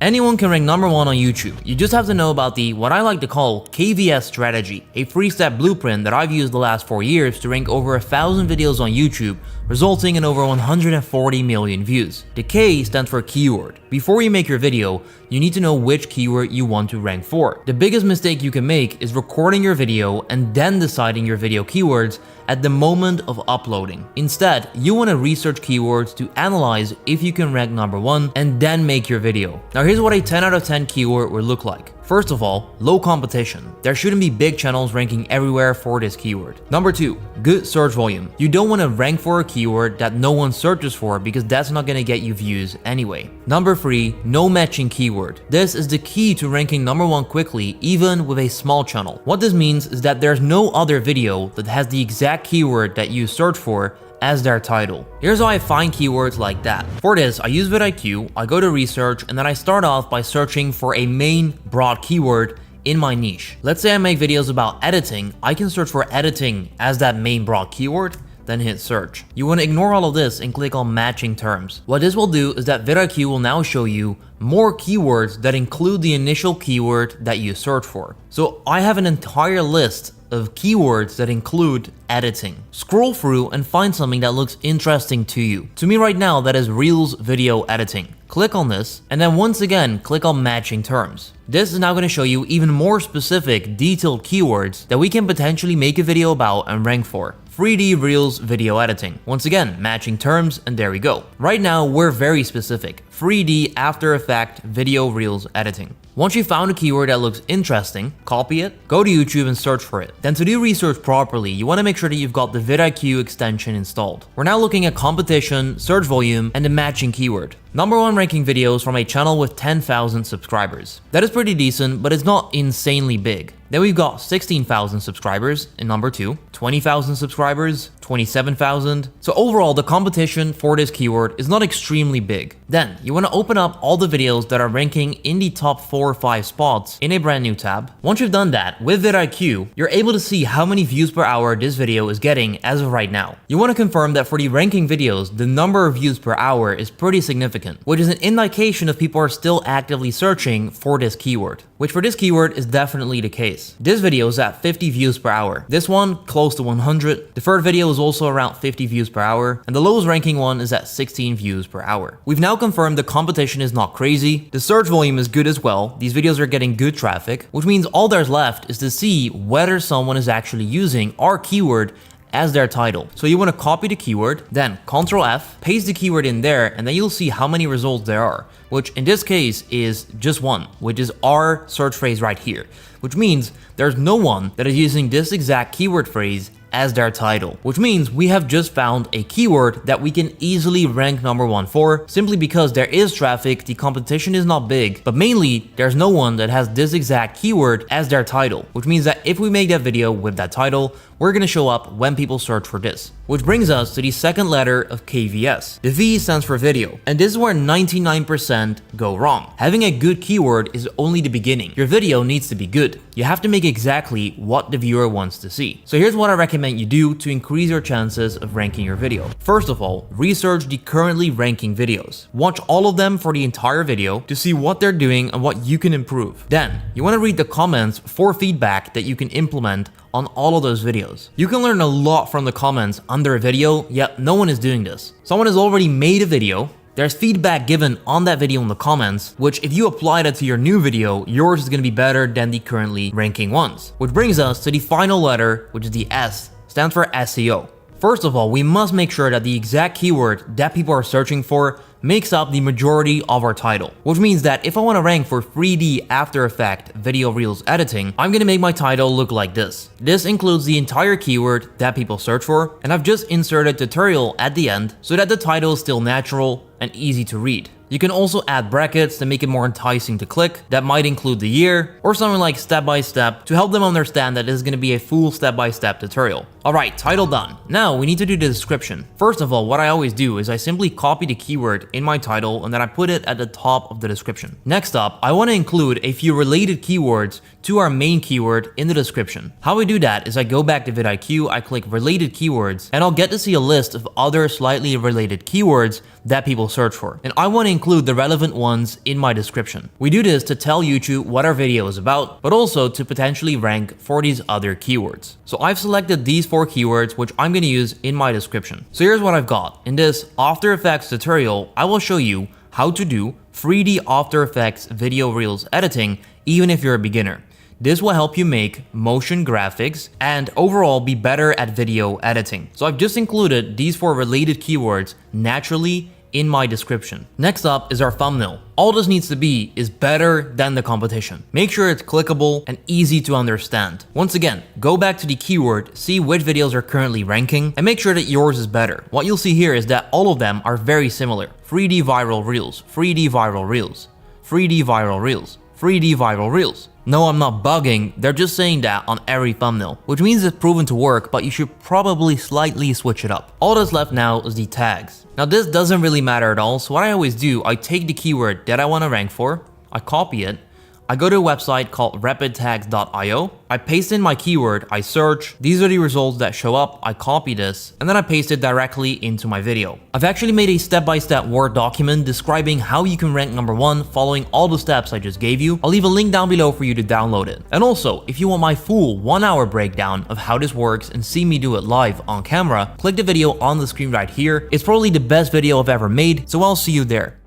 Anyone can rank number 1 on YouTube. You just have to know about the, what I like to call, KVS strategy, a 3-step blueprint that I've used the last 4 years to rank over 1,000 videos on YouTube, resulting in over 140 million views. The K stands for keyword. Before you make your video, you need to know which keyword you want to rank for. The biggest mistake you can make is recording your video and then deciding your video keywords at the moment of uploading. Instead, you want to research keywords to analyze if you can rank number 1 and then make your video. Now here's what a 10 out of 10 keyword would look like. First of all, low competition. There shouldn't be big channels ranking everywhere for this keyword. Number 2, good search volume. You don't want to rank for a keyword that no one searches for because that's not going to get you views anyway. Number 3, no matching keyword. This is the key to ranking number 1 quickly, even with a small channel. What this means is that there's no other video that has the exact keyword that you search for as their title. Here's how I find keywords like that. For this, I use vidIQ, I go to research, and then I start off by searching for a main broad keyword in my niche. Let's say I make videos about editing, I can search for editing as that main broad keyword, then hit search. You want to ignore all of this and click on matching terms. What this will do is that vidIQ will now show you more keywords that include the initial keyword that you search for. So I have an entire list of keywords that include editing. Scroll through and find something that looks interesting to you. To me right now, that is Reels video editing. Click on this, and then once again, click on matching terms. This is now going to show you even more specific, detailed keywords that we can potentially make a video about and rank for. 3D Reels video editing. Once again, matching terms, and there we go. Right now, we're very specific. 3D After Effects video Reels editing. Once you found a keyword that looks interesting, copy it, go to YouTube and search for it. Then to do research properly, you want to make sure that you've got the vidIQ extension installed. We're now looking at competition, search volume, and the matching keyword. Number 1 ranking videos from a channel with 10,000 subscribers. That is pretty decent, but it's not insanely big. Then we've got 16,000 subscribers in number 2, 20,000 subscribers, 27,000. So overall, the competition for this keyword is not extremely big. Then you want to open up all the videos that are ranking in the top 4 or 5 spots in a brand new tab. Once you've done that, with vidIQ, you're able to see how many views per hour this video is getting as of right now. You want to confirm that for the ranking videos, the number of views per hour is pretty significant, which is an indication of people are still actively searching for this keyword, which for this keyword is definitely the case. This video is at 50 views per hour. This one, close to 100. The third video is also around 50 views per hour, and the lowest ranking one is at 16 views per hour. We've now confirmed the competition is not crazy. The search volume is good as well. These videos are getting good traffic, which means all there's left is to see whether someone is actually using our keyword as their title. So you want to copy the keyword, then Ctrl F, paste the keyword in there, and then you'll see how many results there are, which in this case is just one, which is our search phrase right here, which means there's no one that is using this exact keyword phrase as their title, which means we have just found a keyword that we can easily rank number 1 for, simply because there is traffic, the competition is not big, but mainly there's no one that has this exact keyword as their title, which means that if we make that video with that title, we're gonna show up when people search for this. Which brings us to the second letter of KVS. The V stands for video, and this is where 99% go wrong. Having a good keyword is only the beginning. Your video needs to be good. You have to make exactly what the viewer wants to see. So here's what I recommend you do to increase your chances of ranking your video. First of all, research the currently ranking videos. Watch all of them for the entire video to see what they're doing and what you can improve. Then, you want to read the comments for feedback that you can implement on all of those videos. You can learn a lot from the comments under a video, yet no one is doing this. Someone has already made a video, there's feedback given on that video in the comments, which if you apply that to your new video, yours is going to be better than the currently ranking ones. Which brings us to the final letter, which is the S, stands for SEO. First of all, we must make sure that the exact keyword that people are searching for makes up the majority of our title, which means that if I want to rank for 3D After Effects video Reels editing, I'm going to make my title look like this. This includes the entire keyword that people search for, and I've just inserted tutorial at the end so that the title is still natural and easy to read. You can also add brackets to make it more enticing to click. That might include the year or something like step by step to help them understand that this is going to be a full step-by-step tutorial. Alright, title done. Now we need to do the description. First of all, what I always do is I simply copy the keyword in my title and then I put it at the top of the description. Next up, I want to include a few related keywords to our main keyword in the description. How I do that is I go back to vidIQ, I click related keywords, and I'll get to see a list of other slightly related keywords that people search for. And I want to include the relevant ones in my description. We do this to tell YouTube what our video is about, but also to potentially rank for these other keywords. So I've selected these 4 keywords, which I'm going to use in my description. So here's what I've got. In this After Effects tutorial, I will show you how to do 3D After Effects video reels editing, even if you're a beginner. This will help you make motion graphics and overall be better at video editing. So I've just included these 4 related keywords naturally in my description. Next up is our thumbnail. All this needs to be is better than the competition. Make sure it's clickable and easy to understand. Once again, go back to the keyword, see which videos are currently ranking, and make sure that yours is better. What you'll see here is that all of them are very similar. 3D viral reels, 3D viral reels, 3D viral reels, 3D viral reels. No, I'm not bugging, they're just saying that on every thumbnail, which means it's proven to work, but you should probably slightly switch it up. All that's left now is the tags. Now this doesn't really matter at all, so what I always do, I take the keyword that I want to rank for, I copy it, I go to a website called rapidtags.io, I paste in my keyword, I search, these are the results that show up, I copy this, and then I paste it directly into my video. I've actually made a step-by-step Word document describing how you can rank number 1 following all the steps I just gave you. I'll leave a link down below for you to download it. And also, if you want my full 1-hour breakdown of how this works and see me do it live on camera, click the video on the screen right here. It's probably the best video I've ever made, so I'll see you there.